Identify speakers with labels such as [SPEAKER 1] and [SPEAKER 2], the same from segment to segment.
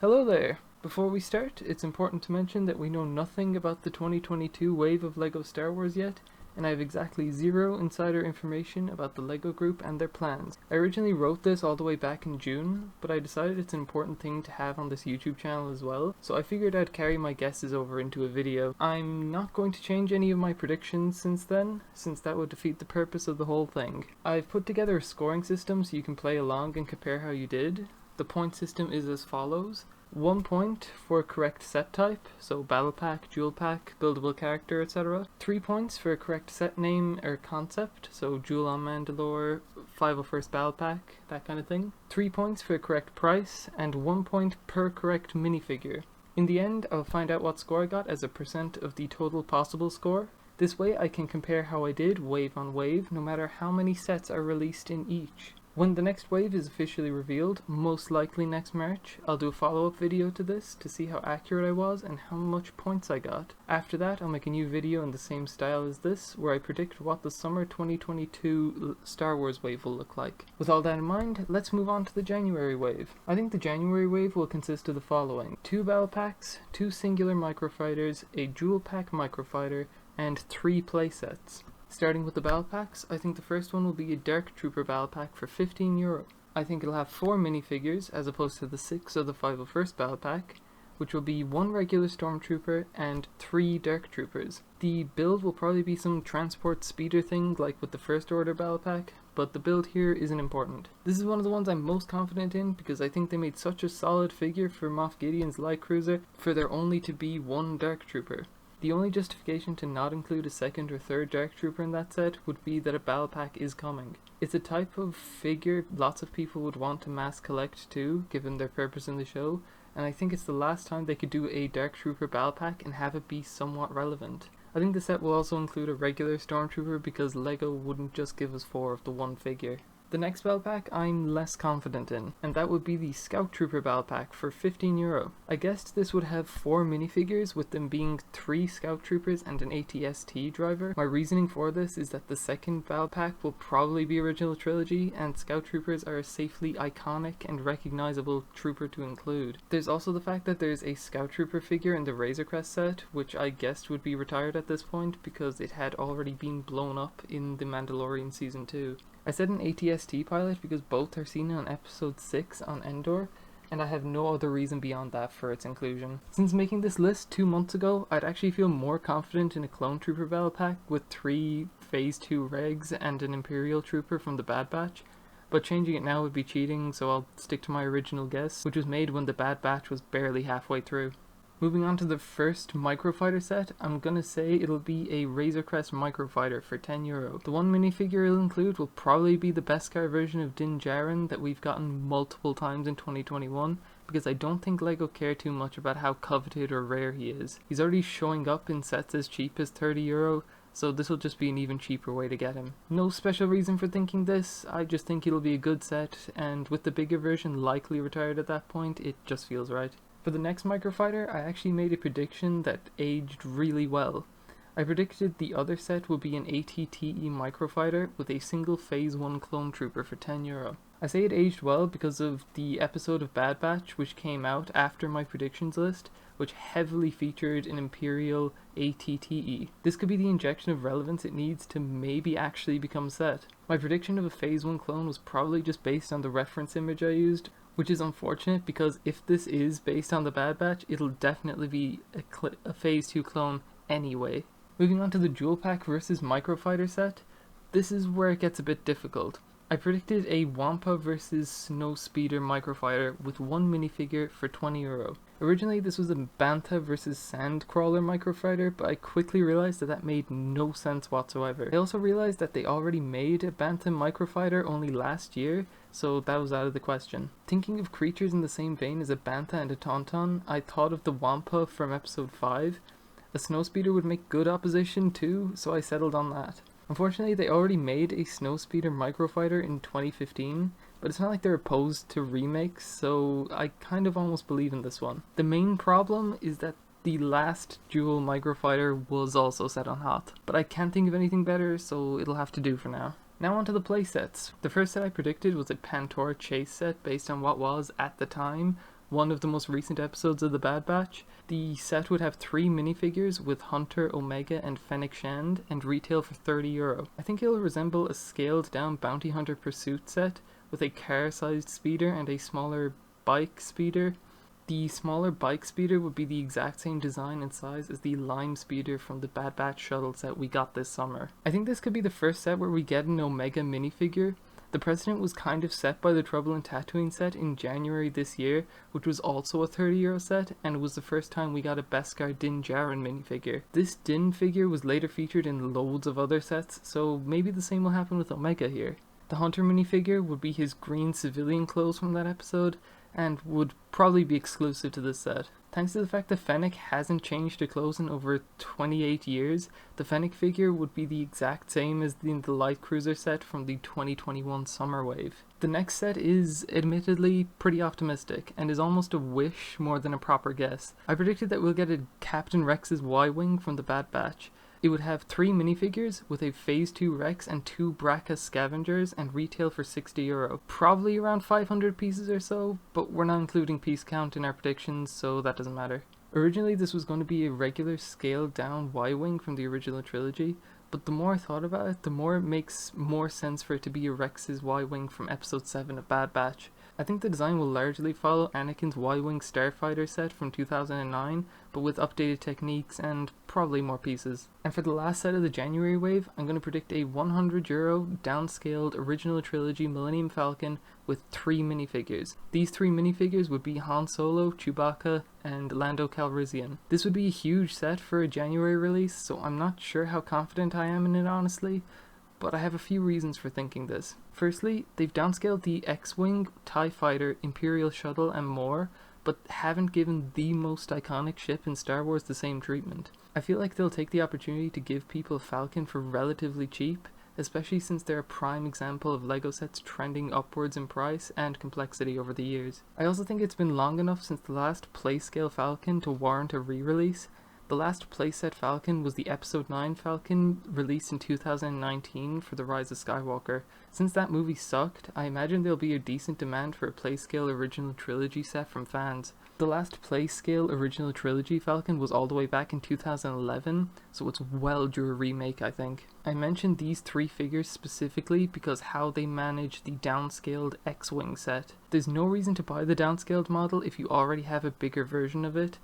[SPEAKER 1] Hello there! Before we start, it's important to mention that we know nothing about the 2022 wave of LEGO Star Wars yet, and I have exactly zero insider information about the LEGO group and their plans. I originally wrote this all the way back in June, but I decided it's an important thing to have on this YouTube channel as well, so I figured I'd carry my guesses over into a video. I'm not going to change any of my predictions since then, since that would defeat the purpose of the whole thing. I've put together a scoring system so you can play along and compare how you did. The point system is as follows. 1 point for correct set type, so battle pack, jewel pack, buildable character, etc. 3 points for a correct set name or concept, so jewel on Mandalore, 501st battle pack, that kind of thing. 3 points for a correct price, and 1 point per correct minifigure. In the end, I'll find out what score I got as a percent of the total possible score. This way I can compare how I did wave on wave, no matter how many sets are released in each. When the next wave is officially revealed, most likely next March, I'll do a follow-up video to this to see how accurate I was and how much points I got. After that, I'll make a new video in the same style as this, where I predict what the summer 2022 Star Wars wave will look like. With all that in mind, let's move on to the January wave. I think the January wave will consist of the following: 2 battle packs, 2 singular microfighters, a jewel pack microfighter, and 3 playsets. Starting with the battle packs, I think the first one will be a Dark Trooper battle pack for €15. I think it'll have 4 minifigures as opposed to the 6 of the 501st battle pack, which will be 1 regular Stormtrooper and 3 Dark Troopers. The build will probably be some transport speeder thing like with the First Order battle pack, but the build here isn't important. This is one of the ones I'm most confident in because I think they made such a solid figure for Moff Gideon's light cruiser for there only to be 1 Dark Trooper. The only justification to not include a 2nd or 3rd Dark Trooper in that set would be that a battle pack is coming. It's a type of figure lots of people would want to mass collect too, given their purpose in the show, and I think it's the last time they could do a Dark Trooper battle pack and have it be somewhat relevant. I think the set will also include a regular Stormtrooper because LEGO wouldn't just give us 4 of the one figure. The next battle pack I'm less confident in, and that would be the Scout Trooper battle pack for €15. I guessed this would have 4 minifigures, with them being 3 Scout Troopers and an ATST driver. My reasoning for this is that the second battle pack will probably be original trilogy, and Scout Troopers are a safely iconic and recognizable trooper to include. There's also the fact that there's a Scout Trooper figure in the Razor Crest set, which I guessed would be retired at this point because it had already been blown up in The Mandalorian Season 2. I said an ATST pilot because both are seen on episode 6 on Endor, and I have no other reason beyond that for its inclusion. Since making this list 2 months ago, I'd actually feel more confident in a Clone Trooper battle pack with 3 Phase 2 regs and an Imperial Trooper from the Bad Batch, but changing it now would be cheating, so I'll stick to my original guess, which was made when the Bad Batch was barely halfway through. Moving on to the first microfighter set, I'm gonna say it'll be a Razor Crest microfighter for €10. The one minifigure it'll include will probably be the Beskar version of Din Djarin that we've gotten multiple times in 2021, because I don't think LEGO care too much about how coveted or rare he is. He's already showing up in sets as cheap as €30, so this will just be an even cheaper way to get him. No special reason for thinking this, I just think it'll be a good set, and with the bigger version likely retired at that point, it just feels right. For the next microfighter, I actually made a prediction that aged really well. I predicted the other set will be an ATTE microfighter with a single Phase 1 clone trooper for €10. I say it aged well because of the episode of Bad Batch which came out after my predictions list, which heavily featured an Imperial ATTE. This could be the injection of relevance it needs to maybe actually become a set. My prediction of a Phase 1 clone was probably just based on the reference image I used, which is unfortunate because if this is based on the Bad Batch, it'll definitely be a Phase 2 clone anyway. Moving on to the Jewel Pack versus Microfighter set, this is where it gets a bit difficult. I predicted a Wampa versus Snowspeeder microfighter with 1 minifigure for €20. Originally this was a Bantha versus Sandcrawler microfighter, but I quickly realized that made no sense whatsoever. I also realized that they already made a Bantha microfighter only last year, so that was out of the question. Thinking of creatures in the same vein as a Bantha and a Tauntaun, I thought of the Wampa from episode 5. A Snowspeeder would make good opposition too, so I settled on that. Unfortunately, they already made a Snowspeeder microfighter in 2015, but it's not like they're opposed to remakes, so I kind of almost believe in this one. The main problem is that the last dual microfighter was also set on Hoth, but I can't think of anything better, so it'll have to do for now. Now onto the playsets. The first set I predicted was a Pantora chase set based on what was, at the time, one of the most recent episodes of The Bad Batch. The set would have 3 minifigures with Hunter, Omega, and Fennec Shand, and retail for €30. I think it'll resemble a scaled down Bounty Hunter Pursuit set, with a car-sized speeder and a smaller bike speeder. The smaller bike speeder would be the exact same design and size as the Lime speeder from the Bad Batch shuttle set we got this summer. I think this could be the first set where we get an Omega minifigure. The precedent was kind of set by the Trouble in Tatooine set in January this year, which was also a €30 set, and it was the first time we got a Beskar Din Djarin minifigure. This Din figure was later featured in loads of other sets, so maybe the same will happen with Omega here. The Hunter minifigure would be his green civilian clothes from that episode, and would probably be exclusive to this set. Thanks to the fact that Fennec hasn't changed her clothes in over 28 years, the Fennec figure would be the exact same as in the Light Cruiser set from the 2021 Summer Wave. The next set is admittedly pretty optimistic, and is almost a wish more than a proper guess. I predicted that we'll get a Captain Rex's Y-Wing from the Bad Batch. It would have 3 minifigures with a Phase 2 Rex and 2 Bracca Scavengers, and retail for €60. Probably around 500 pieces or so, but we're not including piece count in our predictions, so that doesn't matter. Originally this was going to be a regular scaled down Y-Wing from the original trilogy, but the more I thought about it, the more it makes more sense for it to be a Rex's Y-Wing from episode 7 of Bad Batch. I think the design will largely follow Anakin's Y-Wing Starfighter set from 2009, but with updated techniques and probably more pieces. And for the last set of the January wave, I'm going to predict a €100 downscaled original trilogy Millennium Falcon with 3 minifigures. These 3 minifigures would be Han Solo, Chewbacca, and Lando Calrissian. This would be a huge set for a January release, so I'm not sure how confident I am in it honestly, but I have a few reasons for thinking this. Firstly, they've downscaled the X-Wing, TIE Fighter, Imperial Shuttle, and more, but haven't given the most iconic ship in Star Wars the same treatment. I feel like they'll take the opportunity to give people Falcon for relatively cheap, especially since they're a prime example of LEGO sets trending upwards in price and complexity over the years. I also think it's been long enough since the last Playscale Falcon to warrant a re-release. The last playset Falcon was the Episode 9 Falcon, released in 2019 for The Rise of Skywalker. Since that movie sucked, I imagine there'll be a decent demand for a Playscale original trilogy set from fans. The last Playscale original trilogy Falcon was all the way back in 2011, so it's well due a remake, I think. I mentioned these 3 figures specifically because how they manage the downscaled X-Wing set. There's no reason to buy the downscaled model if you already have a bigger version of it,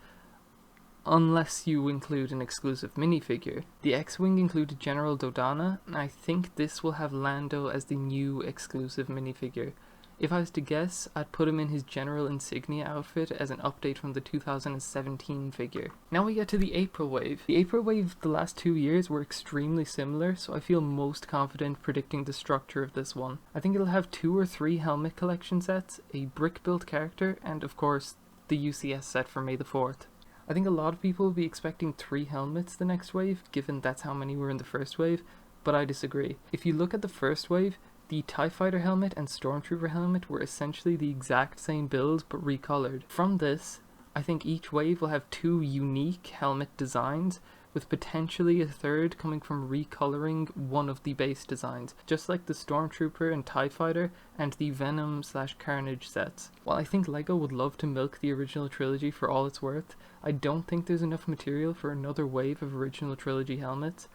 [SPEAKER 1] unless you include an exclusive minifigure. The X-Wing included General Dodonna, and I think this will have Lando as the new exclusive minifigure. If I was to guess, I'd put him in his General Insignia outfit as an update from the 2017 figure. Now we get to the April wave. The April wave the last 2 years were extremely similar, so I feel most confident predicting the structure of this one. I think it'll have 2 or 3 helmet collection sets, a brick-built character, and of course, the UCS set for May the 4th. I think a lot of people will be expecting 3 helmets the next wave, given that's how many were in the first wave, but I disagree. If you look at the first wave, the TIE Fighter helmet and Stormtrooper helmet were essentially the exact same build, but recolored. From this, I think each wave will have 2 unique helmet designs, with potentially a third coming from recoloring one of the base designs, just like the Stormtrooper and TIE Fighter and the Venom/Carnage sets. While I think LEGO would love to milk the original trilogy for all it's worth, I don't think there's enough material for another wave of original trilogy helmets.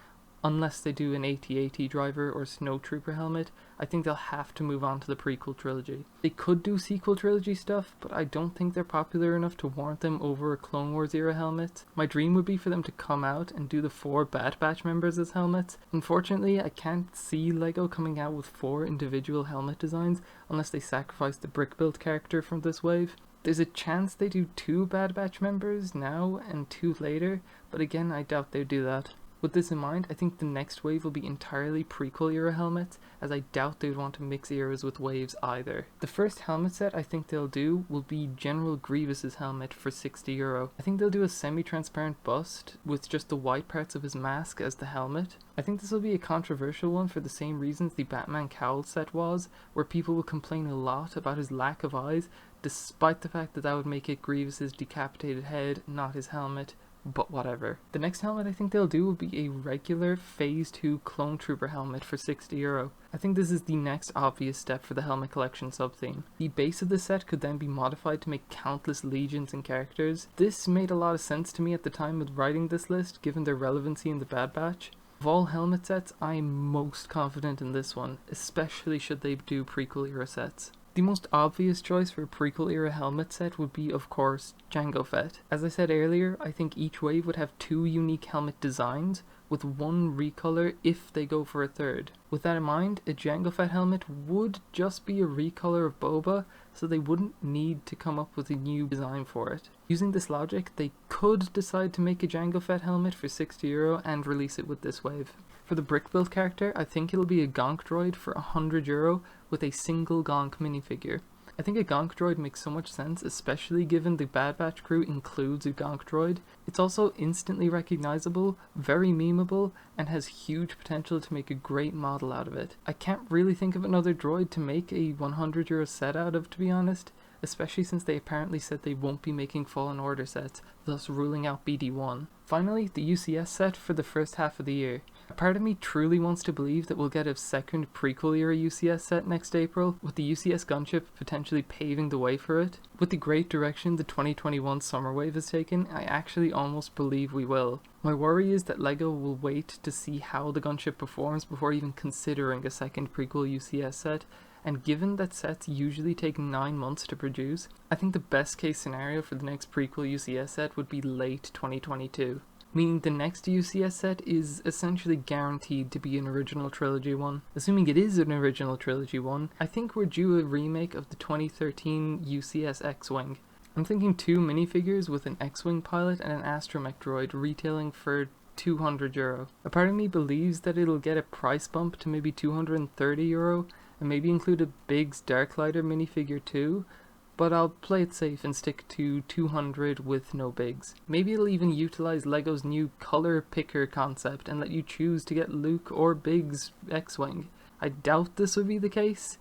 [SPEAKER 1] Unless they do an AT-AT driver or Snowtrooper helmet, I think they'll have to move on to the prequel trilogy. They could do sequel trilogy stuff, but I don't think they're popular enough to warrant them over a Clone Wars era helmet. My dream would be for them to come out and do the 4 Bad Batch members as helmets. Unfortunately, I can't see LEGO coming out with 4 individual helmet designs unless they sacrifice the brick-built character from this wave. There's a chance they do 2 Bad Batch members now and 2 later, but again, I doubt they'd do that. With this in mind, I think the next wave will be entirely prequel era helmets, as I doubt they'd want to mix eras with waves either. The first helmet set I think they'll do will be General Grievous's helmet for €60. I think they'll do a semi-transparent bust with just the white parts of his mask as the helmet. I think this will be a controversial one for the same reasons the Batman cowl set was, where people will complain a lot about his lack of eyes, despite the fact that that would make it Grievous's decapitated head, not his helmet, but whatever. The next helmet I think they'll do will be a regular Phase 2 Clone Trooper helmet for €60. I think this is the next obvious step for the helmet collection sub-theme. The base of the set could then be modified to make countless legions and characters. This made a lot of sense to me at the time of writing this list, given their relevancy in the Bad Batch. Of all helmet sets, I am most confident in this one, especially should they do prequel era sets. The most obvious choice for a prequel era helmet set would be, of course, Jango Fett. As I said earlier, I think each wave would have 2 unique helmet designs, with 1 recolor if they go for a third. With that in mind, a Jango Fett helmet would just be a recolor of Boba, so they wouldn't need to come up with a new design for it. Using this logic, they could decide to make a Jango Fett helmet for €60 and release it with this wave. For the brick build character, I think it'll be a Gonk droid for €100 with a single Gonk minifigure. I think a Gonk droid makes so much sense, especially given the Bad Batch crew includes a Gonk droid. It's also instantly recognizable, very memeable, and has huge potential to make a great model out of it. I can't really think of another droid to make a €100 set out of, to be honest, especially since they apparently said they won't be making Fallen Order sets, thus ruling out BD1. Finally, the UCS set for the first half of the year. A part of me truly wants to believe that we'll get a second prequel era UCS set next April, with the UCS gunship potentially paving the way for it. With the great direction the 2021 summer wave has taken, I actually almost believe we will. My worry is that LEGO will wait to see how the gunship performs before even considering a second prequel UCS set, and given that sets usually take 9 months to produce, I think the best case scenario for the next prequel UCS set would be late 2022. Meaning the next UCS set is essentially guaranteed to be an original trilogy one. Assuming it is an original trilogy one, I think we're due a remake of the 2013 UCS X-Wing. I'm thinking 2 minifigures with an X-Wing pilot and an astromech droid retailing for €200. A part of me believes that it'll get a price bump to maybe €230 and maybe include a Biggs Darklighter minifigure too, but I'll play it safe and stick to 200 with no Biggs. Maybe it'll even utilize LEGO's new color picker concept and let you choose to get Luke or Biggs X-Wing. I doubt this would be the case,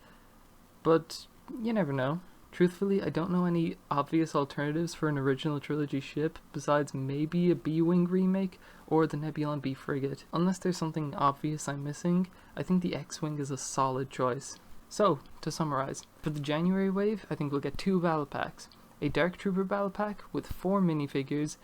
[SPEAKER 1] but you never know. Truthfully, I don't know any obvious alternatives for an original trilogy ship besides maybe a B-Wing remake or the Nebulon B frigate. Unless there's something obvious I'm missing, I think the X-Wing is a solid choice. So, to summarize, for the January wave, I think we'll get 2 battle packs. A Dark Trooper battle pack with 4 minifigures,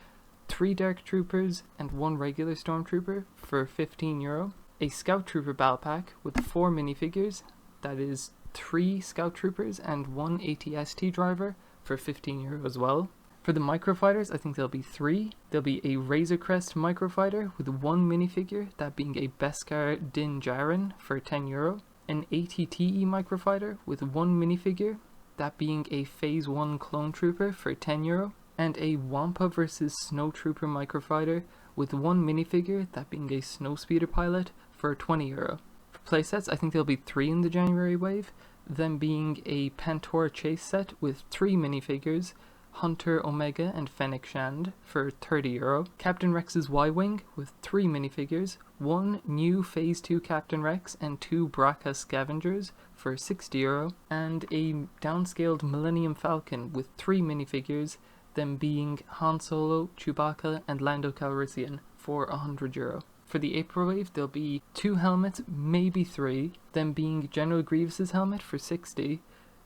[SPEAKER 1] 3 Dark Troopers and 1 regular Stormtrooper for €15. A Scout Trooper battle pack with 4 minifigures, that is 3 Scout Troopers and 1 AT-ST driver for €15 as well. For the microfighters, I think there'll be 3. There'll be a Razor Crest microfighter with 1 minifigure, that being a Beskar Din Djarin for €10. An ATTE microfighter with 1 minifigure, that being a Phase 1 Clone Trooper for €10, and a Wampa vs Snow Trooper microfighter with 1 minifigure, that being a Snowspeeder pilot for €20. For playsets, I think there'll be 3 in the January wave, them being a Pantora Chase set with 3 minifigures, Hunter Omega and Fennec Shand for €30, Captain Rex's Y-Wing with 3 minifigures, 1 new Phase 2 Captain Rex and 2 Braca Scavengers for €60, and a downscaled Millennium Falcon with 3 minifigures, them being Han Solo, Chewbacca and Lando Calrissian for €100. For the April wave, there'll be 2 helmets, maybe 3, them being General Grievous's helmet for €60,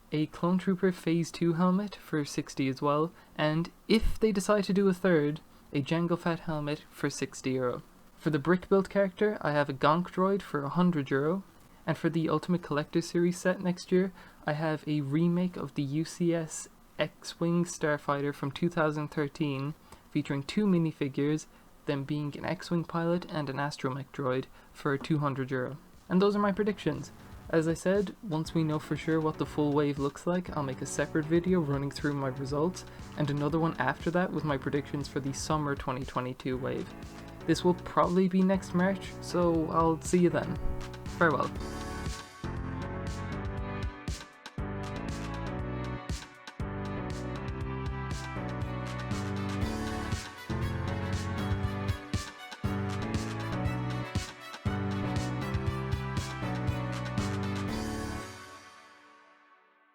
[SPEAKER 1] a Clone Trooper Phase 2 helmet for €60 as well, and if they decide to do a third, a Jango Fett helmet for €60. For the brick build character, I have a Gonk droid for €100, and for the Ultimate Collector Series set next year, I have a remake of the UCS X-Wing Starfighter from 2013, featuring 2 minifigures, them being an X-Wing pilot and an astromech droid for €200. And those are my predictions. As I said, once we know for sure what the full wave looks like, I'll make a separate video running through my results, and another one after that with my predictions for the summer 2022 wave. This will probably be next March, so I'll see you then. Farewell.